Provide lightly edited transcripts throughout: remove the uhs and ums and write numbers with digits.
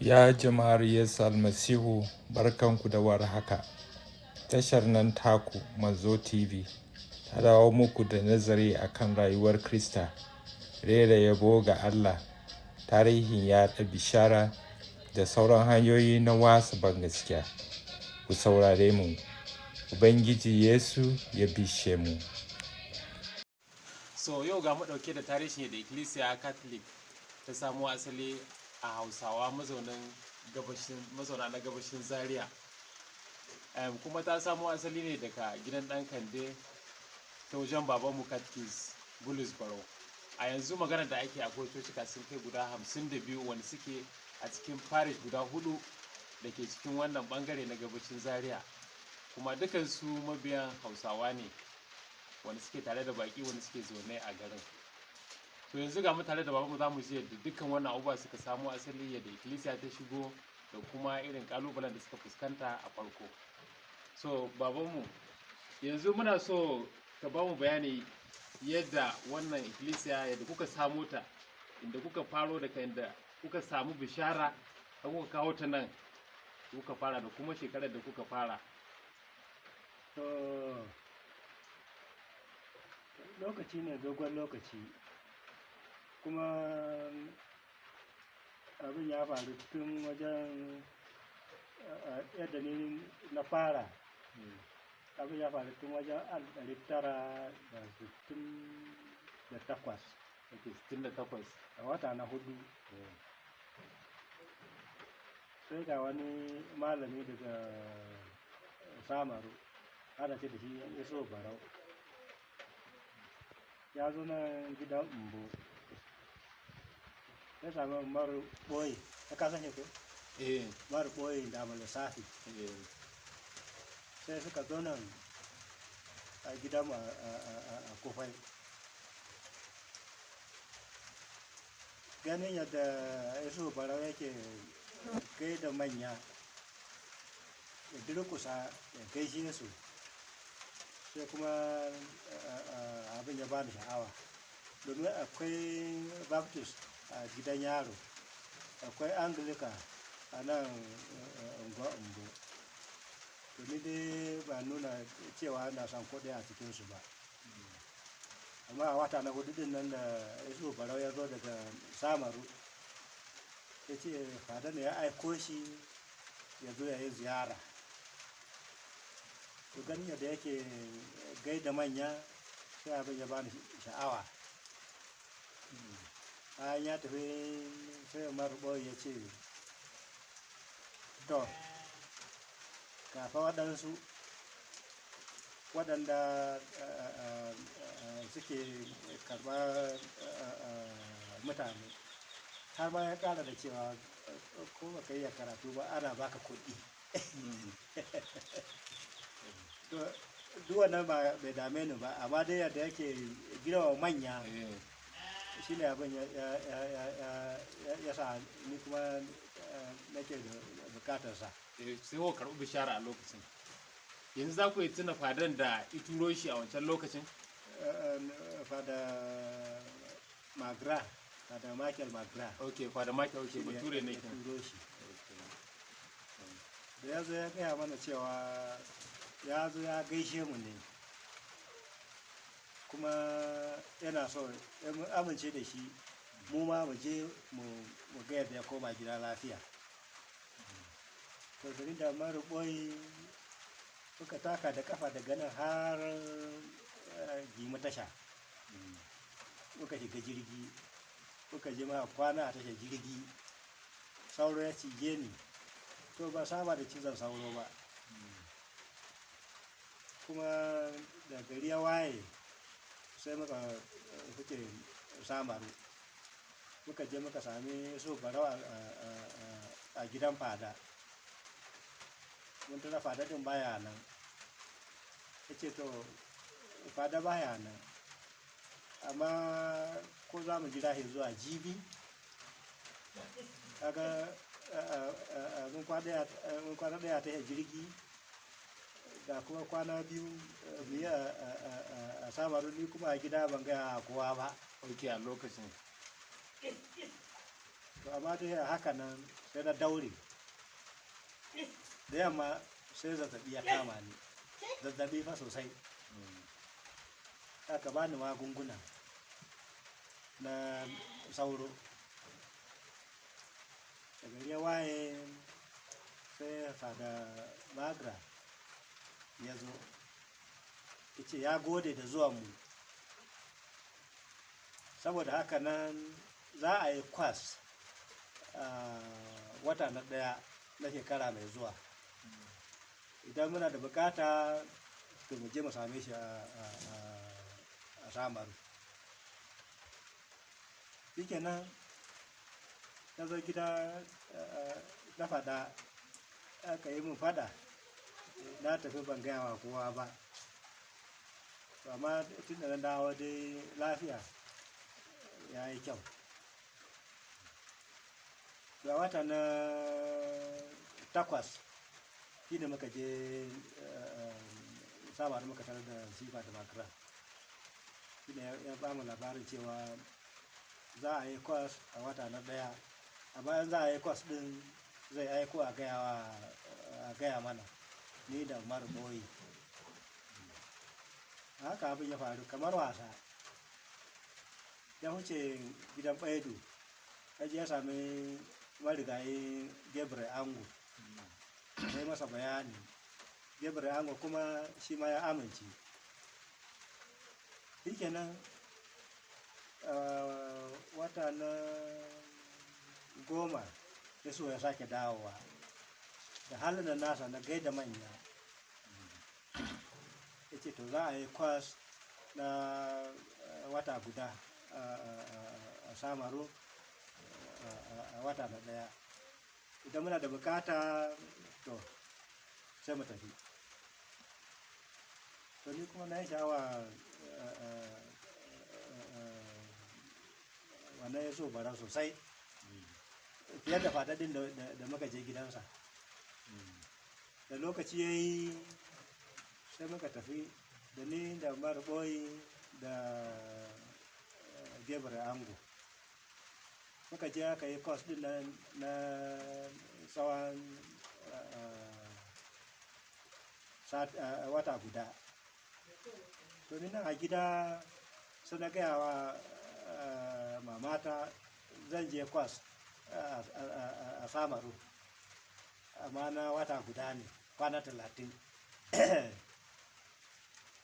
Ya jama'ar Yesu Almasihu, barkanku da warhaka. Tashar nan taku Manzo TV ta dawo muku da nazari akan rayuwar Krista, rera yabo ga Allah, tarihin yaɗa bishara da sauran hanyoyi na wasa bangaskiya. Ku saurare mu. Ubangiji Yesu ya bishe mu. So yau ga mu ɗauke da tarihin da Ikkilisiya Katolik ta samo asali a Hausawa mazauna na gabashin Zaria. Kuma ta samo asali ne daga gidan ɗan Kande ta wajen babanmu Katkis Bulus Barau. A yanzu magana da ake akwai cocika sun kai guda 52 wanda suke a cikin parish guda 4 da ke cikin wannan bangare na gabashin Zaria. Kuma dukansu mabiyan Hausawa ne wanda suke tare da baki wanda suke zaune a garin. To yanzu ga mu tare da babanmu za mu ji yadda dukkan wannan abubuwa suka samo asali, yadda ikkilisiya ta shigo da kuma irin kalubalen da suka fuskanta a farko. So babanmu, yanzu muna so ka ba mu bayani yadda wannan ikkilisiya, yadda kuka samo ta, inda kuka faro daga inda kuka samu bishara har kuka kawo ta nan kuka fara, da kuma shekarar da kuka fara. Lokaci ne, dogon lokaci, kuma abin ya faru tun wajen yadda ni na fara. Abin ya faru tun wajen 1968 a wata na 4. Sai ga wani malami daga Samaru, ana ce da shi Iso Barau, ya zo nan gidan Umbo, ya sami maru ɓoye, ta kasan ko? Maru ɓoye da mai lissafi. Sai suka zo nan a gidan a Kofai. Ganin yadda Iso Barau yake gaida manya, ya durkusa ya gaishe su, sai kuma abin ya bani sha'awa, domin akwai baptist a gidan yaro, akwai anglika a nan unguwa Umbo. Domin dai ba nuna cewa na son kuɗi a cikinsu ba. Amma a wata na 4 din nan da Iso Barau ya zo daga Samaru, ya ce fada ne ya aiko shi ya zo ya yi ziyara. To ganin yadda yake gaida manya, sai abin ya bani sha'awa. Bayan ya tafi, sai maruɓo ya ce, to kafa waɗansu waɗanda suke karɓar mutane, har ma ya ƙara da cewa ko ba ka yi karatu ba ana baka kuɗi. Duk wannan bai dame ni ba, amma dai yadda yake girma manya, shi ne abin ya sa ni kuma nake da bukatarsa. Sai ku karɓi bishara a lokacin. Yanzu za ku yi tuna fadan da ituro shi a wancan lokacin? Fada Magra, Fada Michael Magra. Ok, Fada Michael, ok, bature ne ke turo shi. Da ya zo ya gaya mana cewa ya zo ya gaishe mu ne, kuma yana so mun amince da shi, mu ma mu je mu ga yadda ya koma gida lafiya. To da maruɓoyi suka taka da kafa daga nan har Gima tasha, muka shiga jirgi, muka je ma kwana a tashar jirgi. Sauro ya cije ni, to ba saba da cizon sauro ba. Kuma da gari ya waye, sai muka fice Samaru, muka je muka sami Iso Barau a gidan fada. Mun tara fada din baya nan, ya ce to fada baya nan, amma ko za mu jira shi zuwa jibi. Kaga mun kwana ɗaya ta jirgi, da kuma kwana 2 a Samaru, ni kuma a gida ban gaya kowa ba. Ok, a lokacin. to amma dai a haka nan sai na daure da yamma sai zazzabi ya kama ni, zazzabi fa sosai. Aka bani magunguna na sauro. Da gari ya waye sai fada magra ya zo ce ya gode da zuwanmu, saboda haka nan za a yi kwas wata na ɗaya na shekara mai zuwa. Idan muna da bukata to mu je mu same shi a Samaru. Shikenan na zo gida na fada, aka yi mun fada, na tafi ban gaya wa kowa ba. Amma tun da na dawo dai lafiya ya yi kyau. Ga wata na 8 shi ne muka je Samaru, muka tare da sifa da makara. Shi ne ya ba mu labarin cewa za a yi kwas a wata na 1. A bayan za a yi kwas din zai aiko a gaya mana, ni da Umar Boyi. Haka abin ya faru kamar wasa. Ya wuce gidan Baidu, ya sami marigayi Gabriel Ango, sai masa bayani. Gabriel Ango kuma shi ma ya amince. Shikenan wata na 10 ya so ya sake dawowa da halin da nasa na gaida manya. Ya ce to za a yi kwas na wata guda a Samaru a wata na 1. Idan muna da bukata to sai mu tafi. To ni kuma na yi sha'awa wannan ya so bara sosai fiye da fadadin da muka je gidansa. Da lokaci ya yi sai muka tafi da ni da Marboyi da Gabriel Ango. Muka je aka yi kwas din na tsawon wata guda. To ni nan a gida sai na gaya wa mamata zan je kwas a Samaru, amma na wata guda ne, kwana 30.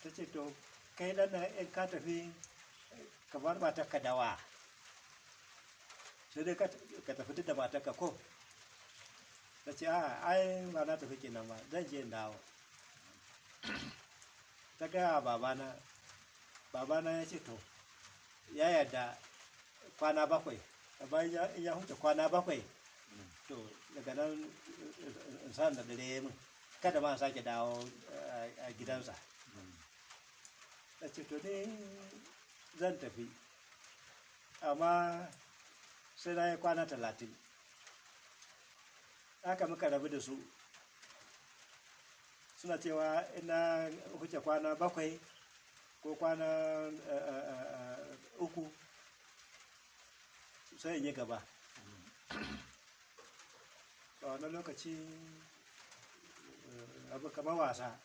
Ta ce to kai dan in ka tafi kamar matarka dawa, sai dai ka tafi da matarka ko? Ta ce a ai ba na tafi kenan ba, zan je in dawo. Ta gaya babana, babana ya ce to ya yarda kwana 7, bayan ya huce kwana 7 to daga nan san da dare min kada ma sake dawo a gidansa. Ta ce to dai zan tafi, amma sai na yi kwana 30. Haka muka rabu da su. Suna cewa ina huce kwana 7 ko kwana 3 sai in yi gaba. A wannan lokaci abu kamar wasa.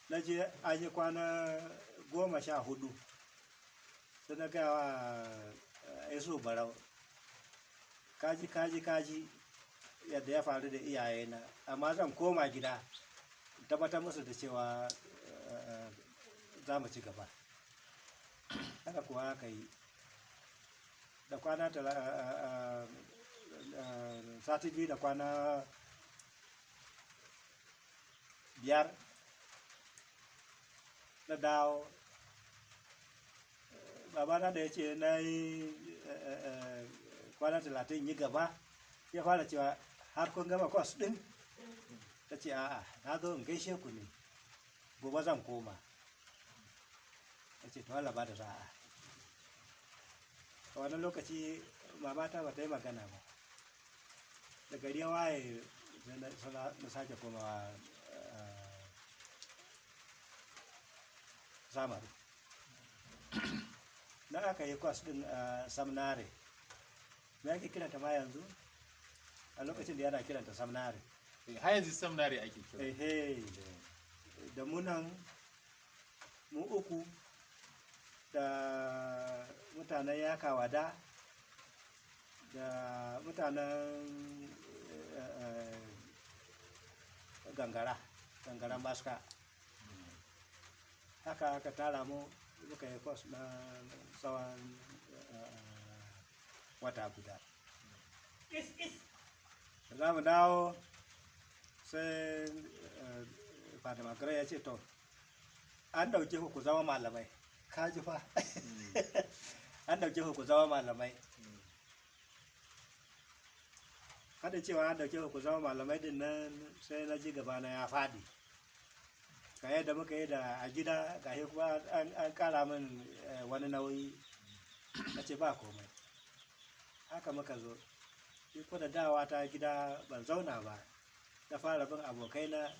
Na je an yi kwana 14 sai na gaya wa Isu Barau, kaji yadda ya faru da iyayena, amma zan koma gida tabbatar musu da cewa za mu ci gaba. Haka kuwa aka yi. Da kwana sati 2 da kwana 5 na dawo. Babana da ya ce na yi kwana 30 yi gaba, ya fara cewa har kun gama kwas ɗin? Ta ce a'a, na zo in gaishe ku ne, gobe zan koma. Ta ce to Allah ba da sa'a. A wannan lokaci mamata ba ta yi magana ba. Da gari ya waye na sake komawa Samaru. Na aka yi kwas ɗin a Samnare. me ake kiranta ma yanzu a lokacin da yana kiranta samnare. Har yanzu samnare ake kira. Ehe, da munan mu uku da mutanen yakawada da mutanen gangaren baska, haka aka tara mu muka yi kwas na tsawon wata guda. Da za mu dawo sai Fatima Gare ya ce to an dauke ku zama malamai, kaji fa an dauke ku zama malamai. Kada cewa an dauke ku zama malamai din nan sai na ji gaba na ya fadi, ga yadda muka yi da a gida ga kuma an kara min wani nauyi. Na ce ba komai, haka muka zo. Ko da dawa ta gida ban zauna ba, na fara bin abokaina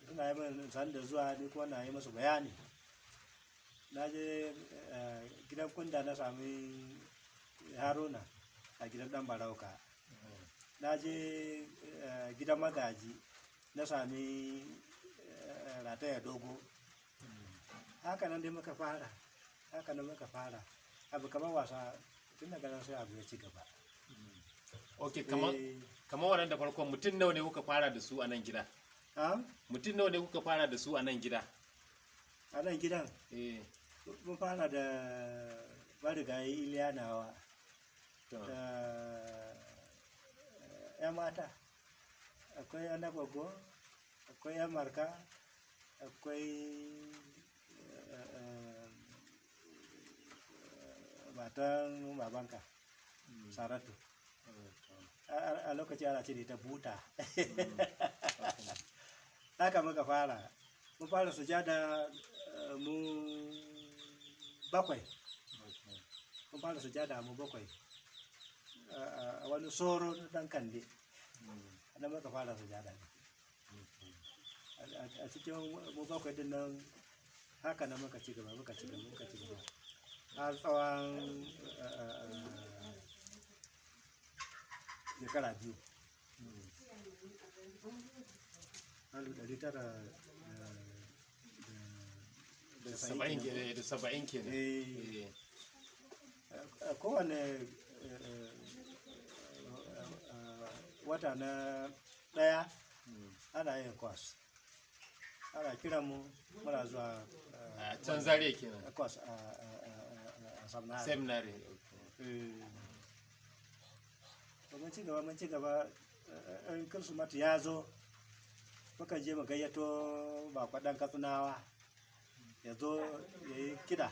suna yi min san da zuwa, ni kuma na yi musu bayani. Na je gidan kunda na sami Haruna a gidan dan Barauka. Na je gidan magaji na sami Rataya Dogo. Haka nan dai muka fara, haka nan muka fara abu kamar wasa, tun daga nan sai abu ya ci gaba. Ok, kamar wannan da farkon mutum nawa ne kuka fara da su a nan gida? Mutum nawa ne kuka fara da su a nan gida? A nan gidan? Mun fara da marigayi Iliya nawa da 'yan mata. Akwai 'yan Nagogo, akwai 'yan Marka, akwai matan babanka Saratu. A lokaci ana ce da ta buta. Haka muka fara. Mun fara sujada mu bakwai. Mun fara sujada mu bakwai a wani soro na dan kande. Ana muka fara sujada. A cikin mu bakwai din nan haka na muka ci gaba, muka ci gaba har tsawon shekara 2. 1970 kenan. Kowane wata na ɗaya ana yin kwas, ana kiran mu muna zuwa a can Zaria kenan kwas a seminary. Mun ci gaba Kirsimati ya zo muka je mu gayyato bakwaɗan Katsinawa ya zo ya yi kiɗa,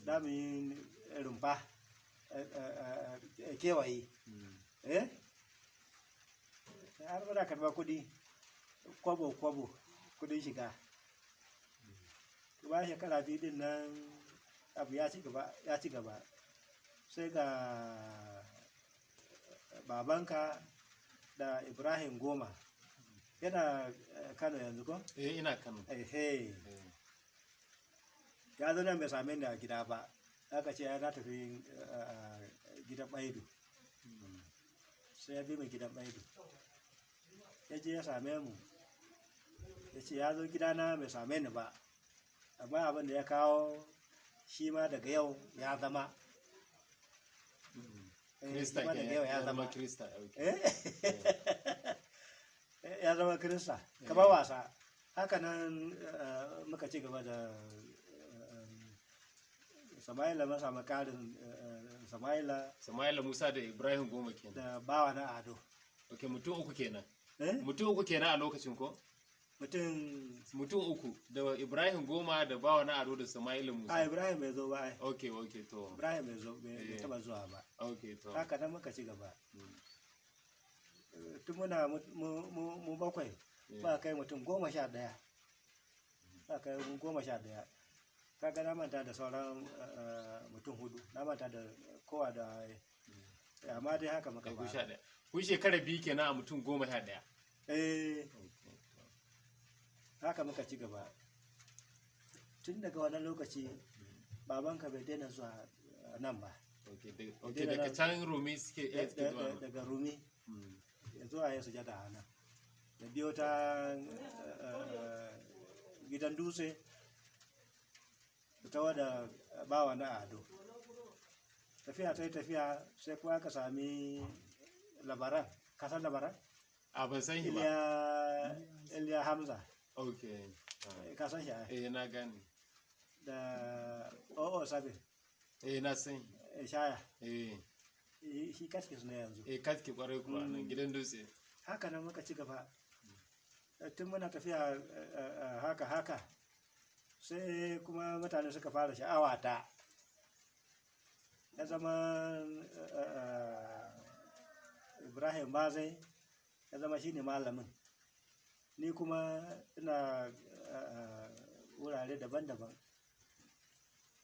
za mu yi rumfa kewaye. Har muna karɓar kuɗi kwabo kuɗin shiga. Ba shekara 2 din nan abu ya ci gaba sai ga babanka da Ibrahim Goma yana Kano yanzu ko? Ina Kano. Ya zo nan bai same ni a gida ba, aka ce ya tafi gidan Baidu. Sai ya bi mu gidan Baidu, ya je ya same mu, ya ce ya zo gidana bai same ni ba, amma abin da ya kawo shi ma daga yau ya zama Kirista ya zama Kirista. Ya zama Kirista kamar wasa. Haka nan muka ci gaba da Samaila, masa makarin Samaila Musa da Ibrahim Goma kenan da bawa na Ado. Ok, mutum uku kenan. Mutum uku kenan a lokacin ko? Mutum uku da Ibrahim Goma da bawa na Ado da Samaila Musa. Ibrahim bai zo ba ai. Ok, to. Ibrahim bai zo, bai taba zuwa ba. Ok, to. Haka nan muka ci gaba. Tun muna mu bakwai ba kai mutum 11. Ba kai 11. Kaga na manta da sauran mutum 4. Na manta da kowa da amma dai haka muka fara. Kun shekara 2 kenan a mutum 11. Haka muka ci gaba. Tun daga wannan lokaci babanka bai daina zuwa nan ba. Okay, daga can Rumi suke zuwa. Daga Rumi zuwa ya sujada a nan. Da biyo ta gidan dutse, ta wada bawa na ado. Tafiya ta yi tafiya sai kuma aka sami labaran. Kasan labaran? A ban san shi ba. Iliya Hamza. Okay. Ka san shi ai? Na gani. Da o'o sabi. Na san. Shaya. Shi katkis ne yanzu. Katki kwarai kuwa nan gidan dutse. Haka nan muka ci gaba. Tun muna tafiya haka sai kuma mutane suka fara sha'awa ta. Ya zama Ibrahim Bazai ya zama shine malamin. Ni kuma ina wurare daban-daban.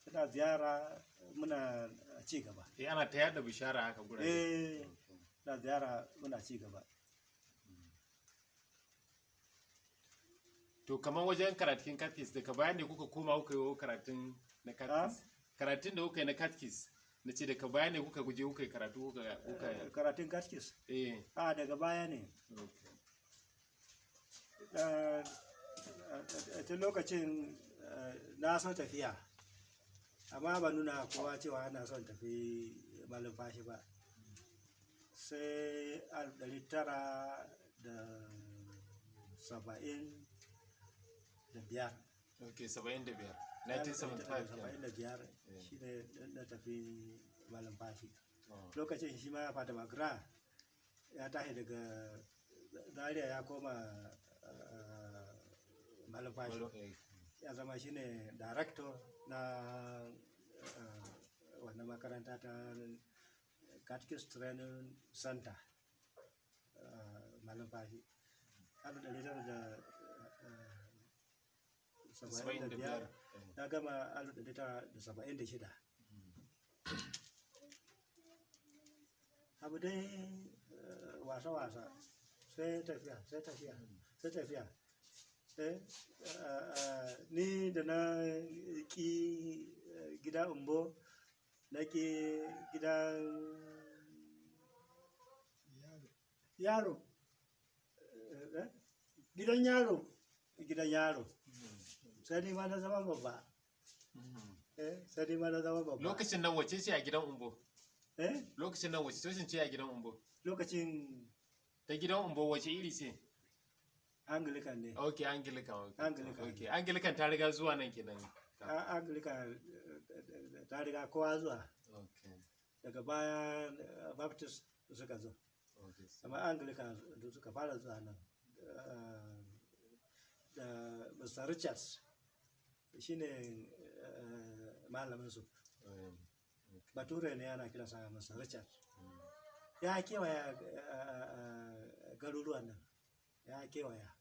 Ina ziyara muna ci gaba. Ana ta yada bishara haka gurare. Ina ziyara muna ci gaba. To kamar wajen karatun katkis daga bayan ne kuka koma kuka yi karatun na katkis? Karatun da kuka yi na katkis na ce daga baya ne kuka guje kuka yi karatu kuka karatun katkis? Daga baya ne. Tun lokacin na son tafiya, amma ba nuna kowa cewa ana son tafi malumfashi ba. Sai 1975. Ok, 75. 1975 shi ne na tafi malumfashi. Lokacin shi ma Fata Magra ya tashi daga Zaria ya koma malumfashi. Ya zama shi ne director na wannan makaranta ta Catechist Training Center malumfashi. 1975 na gama 1976. Abu dai wasa-wasa sai tafiya. Ni da na ki gida umbo, na ki gidan yaro. Sai ni ma na zama babba. Lokacin nan wace ce a gidan umbo? Lokacin nan wace cocin ce a gidan umbo? Lokacin ta gidan umbo wace iri ce? Anglican ne. Ok, Anglican. Ok, Anglican ta riga zuwa nan kenan. Anglican ta riga kowa zuwa. Daga baya Baptist suka zo. Amma Anglican suka fara zuwa nan. Da Mr. Richards shine malamin su. Bature ne yana kiransa Mr. Richards. Ya kewaya garuruwan nan. Ya kewaya.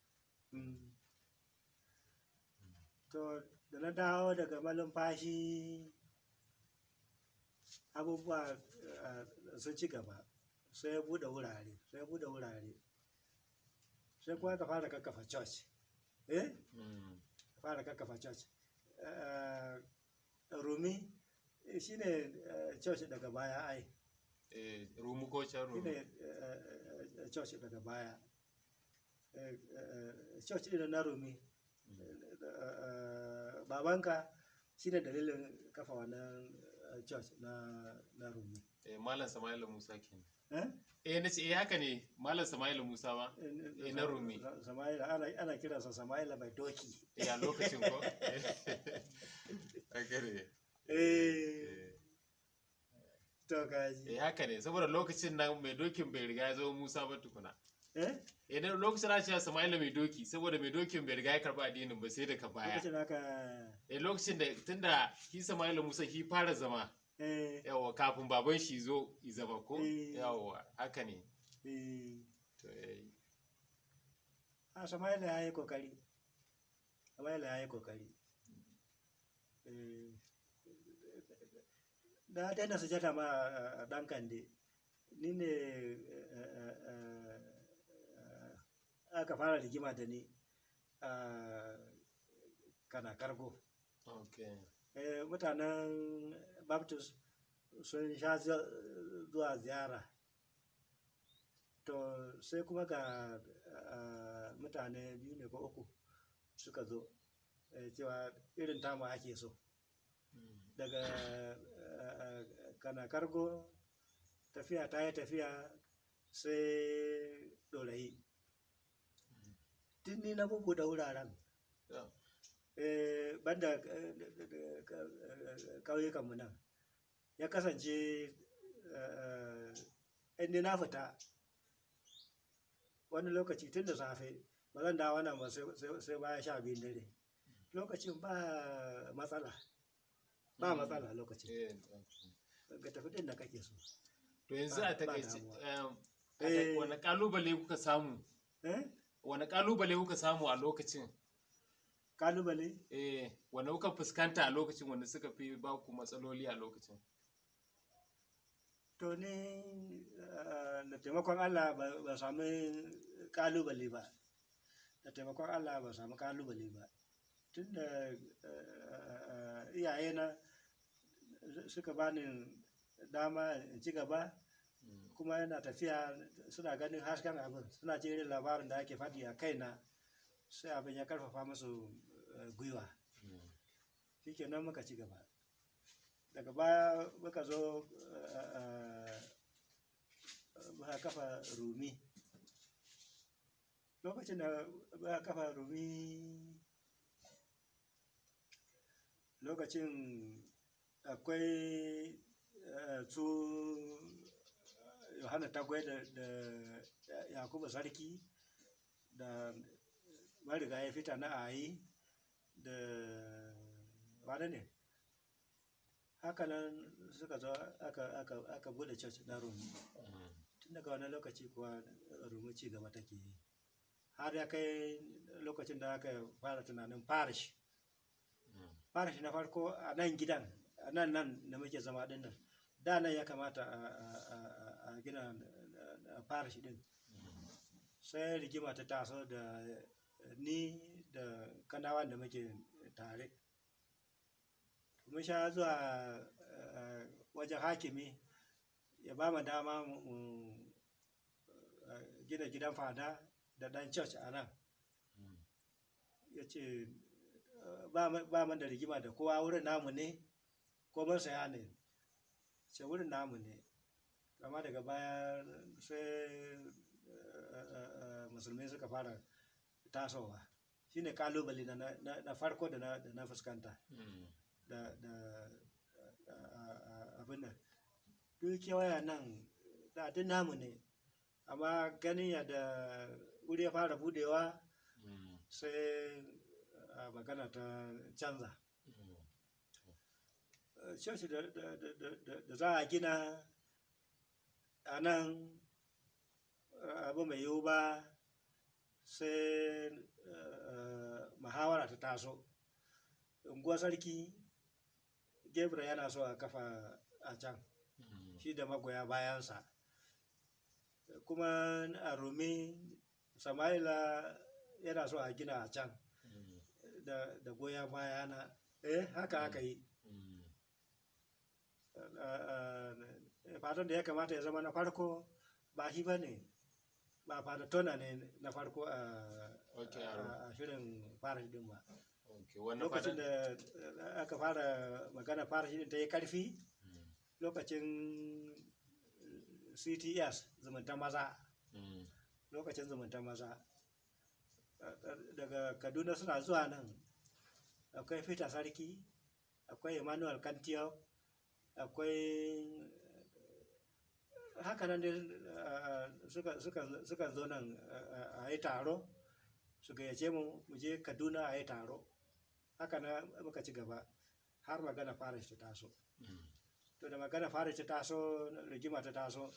To da na dawo daga malumfashi abubuwa sun ci gaba. Sai ya buɗe wurare. Sai kuma ka fara kakkafa church. Fara kakkafa church. Rumi shine church daga baya ai. Rumu ko can Rumi? Shine church daga baya. Church ɗin na Rumi. Babanka shine dalilin kafa wannan church na Rumi. Malam Sama'ila Musa kenan. Na ce haka ne Malam Sama'ila Musa ba? Na Rumi. Sama'ila ana kiransa Sama'ila mai doki. A lokacin ko? Haka ne. To kaji. Haka ne saboda lokacin nan mai dokin bai riga ya zo Musa ba tukuna. Idan lokacin na cewa Sama'ila mai doki saboda mai dokin bai riga ya karɓi addinin ba sai daga baya. Lokacin da tunda shi Sama'ila Musa shi fara zama. Yawa kafin baban shi zo zama ko? Yawa haka ne. Sama'ila ya yi kokari. Na daina sujata ma ɗan Kande. Ni ne aka fara rigima da ni kana kargo. Mutanen Baptist sun sha zuwa ziyara. To sai kuma ga mutane biyu ne ko uku suka zo cewa irin tamu ake so. Daga kana kargo tafiya ta yi tafiya sai ɗorayi. Tun ni na bugu da wuraren banda ƙauyukanmu nan ya kasance inda na fita wani lokaci tun da safe ba zan dawo nan ba sai bayan 12 dare. Lokacin ba matsala lokacin ga tafi din da kake so. To yanzu a takaice wani kalubale kuka samu? Wani kalubale kuka samu a lokacin? Kalubale? Wanda kuka fuskanta a lokacin wanda suka fi ba ku matsaloli a lokacin? To ni da taimakon Allah ba samu kalubale ba. Da taimakon Allah ba samu kalubale ba. Tun da iyayena suka bani dama in ci gaba kuma yana tafiya suna ganin hasken abin suna jin labarin da ake faɗi a kaina sai abin ya karfafa musu gwiwa. Shikenan muka ci gaba. Daga baya muka zo muka kafa Rumi. Lokacin da muka kafa Rumi lokacin akwai su Yohana Tagwai da Yakubu Sarki da marigayi fita na ayi da wane ne hakanan suka zo aka bude church na Rumi. Tun daga wani lokaci kuwa Rumi ci gaba take yi har ya kai lokacin da aka fara tunanin parish na farko a nan gidan a nan da muke zama din nan da nan ya kamata a gina parish din. Sai rigima ta taso da ni da kanawan da muke tare mun sha zuwa wajen hakimi ya ba mu dama mu gina gidan fada da dan church a nan. Ya ce ba mu da rigima da kowa wurin namu ne ko mun saya ne ce wurin namu ne. Amma daga baya sai musulmai suka fara tasowa. Shine kalubale na farko da na fuskanta da abin nan. Duk kewaya nan da duk namu ne amma ganin yadda wuri ya fara budewa sai magana ta canza. Church da za a gina a nan abu mai yiwu ba sai muhawara ta taso. Unguwar sarki Gabriel yana so a kafa a can shi da magoya bayansa kuma a Rumi Sama'ila yana so a gina a can da goya bayana haka aka yi. Fatan da ya kamata ya zama na farko ba shi ba ne ba fata tona ne na farko a shirin fara din ba. Lokacin da aka fara magana fara shirin ta yi karfi lokacin CTS zumunta maza lokacin zumunta maza daga Kaduna suna zuwa nan akwai Fita Sarki akwai Emmanuel Kantiyo akwai haka nan dai suka zo nan a yi taro su gayyace mu je Kaduna a yi taro. Haka na muka ci gaba har magana fara ta taso. To da magana fara ta taso rigima ta taso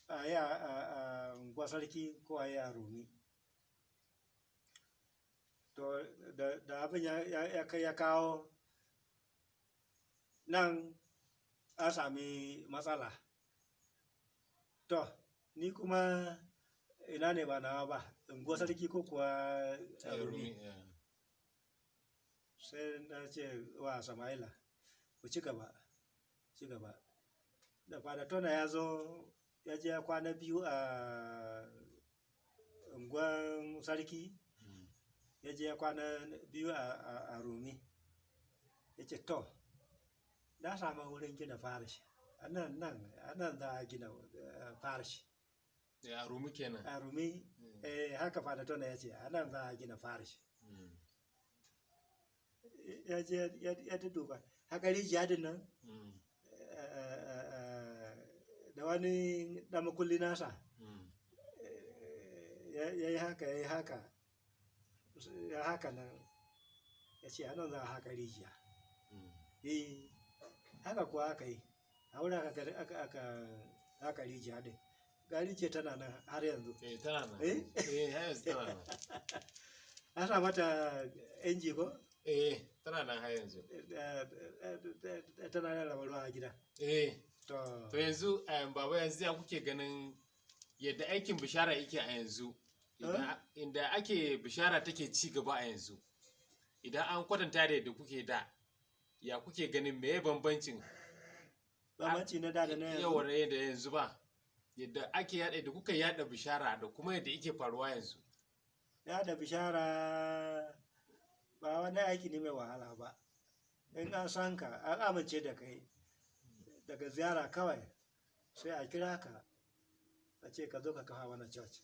a yi a unguwar sarki ko a yi a Rumi. To da abin ya kawo nan an sami matsala. To ni kuma ina ne ba nawa ba unguwar sarki ko kuwa a Rumi. Sai na ce wa Sama'ila ku ci gaba ci gaba. Da Fada Tona ya zo ya je ya kwana biyu a unguwan sarki, ya je ya kwana biyu a Rumi. Ya ce to, na samu wurin gina farish. A nan za a gina farish. a Rumi kenan. A Rumi, haka Fada Tona ya ce, a nan za a gina farish. Ya je ya duba haka rijiya din nan da wani ɗan makulli nasa ya yi haka nan ya ce anan za a haka rijiya. Haka kuwa aka yi a wurin aka haka rijiya din. Ga rijiya tana nan har yanzu. Tana nan. Har yanzu tana nan. An sa mata inji ko? Tana nan har yanzu. Tana nan raba ruwa a gida. To yanzu baba yanzu ya kuke ganin yadda aikin bishara yake a yanzu, inda ake bishara take ci gaba a yanzu, idan an kwatanta da yadda kuke da, ya kuke ganin meye bambancin na da na yanzu? Yawan da yanzu ba, yadda ake yada da kuka yada bishara da kuma yadda yake faruwa yanzu. Yada bishara ba wani aiki ne mai wahala ba. In an san ka, an amince da kai daga ziyara kawai, sai a kira ka a ce ka zo ka kafa wani church.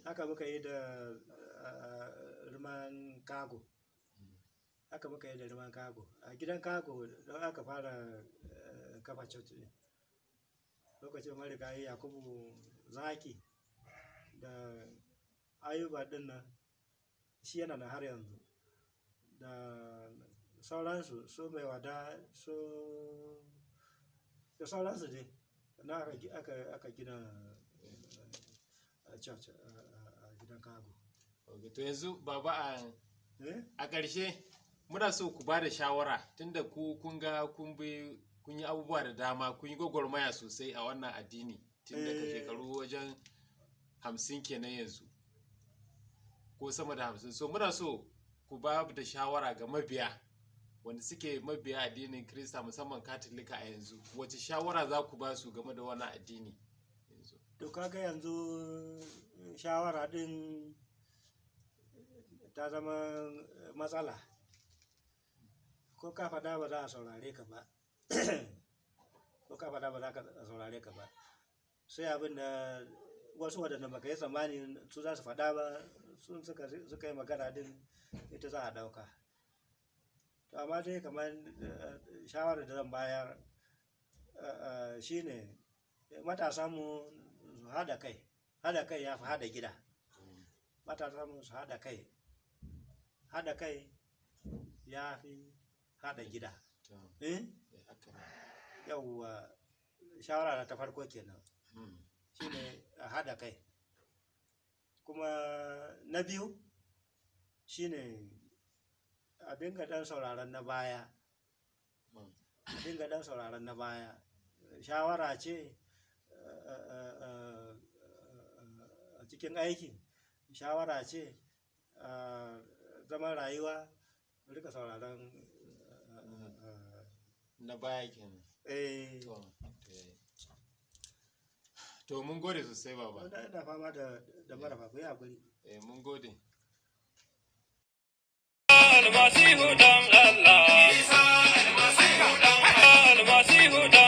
Haka muka yi da Riman Kago. A gidan Kago don aka fara kafa church ne. Lokacin marigayi Yakubu Zaki da Ayuba din nan, shi yana na har yanzu. Da sauransu, su mai wada, da sauransu ne. Na aka gina church a gidan Kago. To yanzu baba a ƙarshe muna so ku ba da shawara, tunda kun yi abubuwa da dama, kun yi gwagwarmaya sosai a wannan addini tun daga shekaru wajen 50 kenan yanzu ko sama da 50. So muna so ku ba da shawara ga mabiya wanda suke mabiya addinin Kirista musamman katolika a yanzu. Wace shawara za ku ba su game da wannan addini yanzu? To kaga yanzu shawara din ta zama matsala. Ko ka faɗa ba za a saurare ka ba. Sai abin da wasu waɗanda baka yi tsammani su za su faɗa ba, sun suka yi magana din, ita za a ɗauka. To amma dai kamar shawarar da zan bayar shine matasa mu su haɗa kai. Haɗa kai ya fi haɗa gida. Matasa mu su haɗa kai. Haɗa kai ya fi haɗa gida. Yawwa, shawara ta farko kenan. Shine a haɗa kai. Kuma na biyu shine a dinga ɗan sauraron na baya. Shawara ce a cikin aikin, shawara ce zaman rayuwa, rika sauraron na baya kenan. To mun gode sosai baba. Ina fama da marafa, ku yi hakuri. Mun gode.